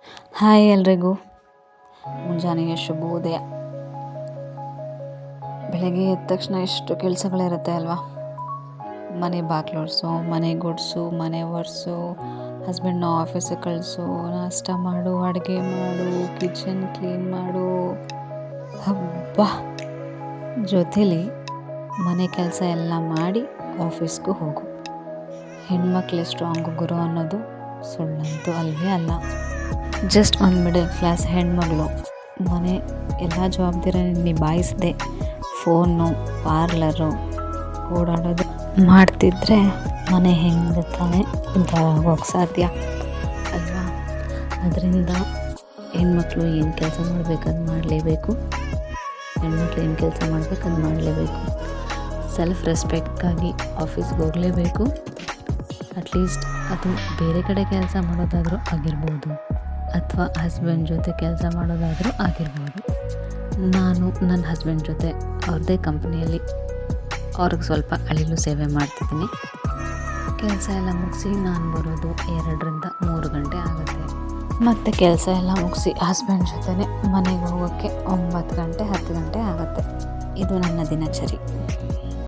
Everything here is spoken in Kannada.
ಹಾಯ್ ಎಲ್ರಿಗೂ ಮುಂಜಾನೆಯ ಶುಭೋದಯ. ಬೆಳಗ್ಗೆ ಎದ್ದ ತಕ್ಷಣ ಎಷ್ಟು ಕೆಲಸಗಳಿರುತ್ತೆ ಅಲ್ವಾ. ಮನೆ ಬಾಗಿಲೊರ್ಸು, ಮನೆ ಗುಡಿಸು, ಮನೆ ಒರೆಸು, ಹಸ್ಬೆಂಡ್ನ ಆಫೀಸಿಗೆ ಕಳಿಸು, ನಾಷ್ಟ ಮಾಡು, ಅಡುಗೆ ಮಾಡು, ಕಿಚನ್ ಕ್ಲೀನ್ ಮಾಡು. ಹಬ್ಬ, ಜೊತೆಲಿ ಮನೆ ಕೆಲಸ ಎಲ್ಲ ಮಾಡಿ ಆಫೀಸ್ಗೂ ಹೋಗು. ಹೆಣ್ಮಕ್ಳು ಸ್ಟ್ರಾಂಗು ಗುರು ಅನ್ನೋದು ಸುಳ್ಳಂತೂ ಅಲ್ವೇ ಅಲ್ಲ. ಜಸ್ಟ್ ಒಂದು ಮಿಡಲ್ ಕ್ಲಾಸ್ ಹೆಣ್ಮಗಳು ಮನೆ ಎಲ್ಲ ಜವಾಬ್ದಾರಿ ನಿಭಾಯಿಸದೆ ಫೋನು, ಪಾರ್ಲರು, ಓಡಾಡೋದು ಮಾಡ್ತಿದ್ರೆ ಮನೆ ಹೆಂಗೆ ತಾನೇ ಉದ್ಧಾರ ಆಗೋಕ್ಕೆ ಸಾಧ್ಯ ಅಲ್ವಾ. ಅದರಿಂದ ಹೆಣ್ಮಕ್ಳು ಏನು ಕೆಲಸ ಮಾಡಬೇಕು ಅದು ಮಾಡಲೇಬೇಕು. ಹೆಣ್ಮಕ್ಳು ಏನು ಕೆಲಸ ಮಾಡಬೇಕು ಅದು ಮಾಡಲೇಬೇಕು. ಸೆಲ್ಫ್ ರೆಸ್ಪೆಕ್ಟ್ಗಾಗಿ ಆಫೀಸ್ಗೆ ಹೋಗಲೇಬೇಕು. ಅಟ್ಲೀಸ್ಟ್ ಅದು ಬೇರೆ ಕಡೆ ಕೆಲಸ ಮಾಡೋದಾದರೂ ಆಗಿರ್ಬೋದು, ಅಥವಾ ಹಸ್ಬೆಂಡ್ ಜೊತೆ ಕೆಲಸ ಮಾಡೋದಾದರೂ ಆಗಿರ್ಬೋದು. ನಾನು ನನ್ನ ಹಸ್ಬೆಂಡ್ ಜೊತೆ ಅವ್ರದ್ದೇ ಕಂಪ್ನಿಯಲ್ಲಿ ಅವ್ರಿಗೆ ಸ್ವಲ್ಪ ಅಳಿಲು ಸೇವೆ ಮಾಡ್ತಿದ್ದೀನಿ. ಕೆಲಸ ಎಲ್ಲ ಮುಗಿಸಿ ನಾನು ಬರೋದು 2ರಿಂದ 3 ಗಂಟೆ ಆಗುತ್ತೆ. ಮತ್ತು ಕೆಲಸ ಎಲ್ಲ ಮುಗಿಸಿ ಹಸ್ಬೆಂಡ್ ಜೊತೆ ಮನೆಗೆ ಹೋಗೋಕ್ಕೆ 9 ಗಂಟೆ 10 ಗಂಟೆ ಆಗುತ್ತೆ. ಇದು ನನ್ನ ದಿನಚರಿ.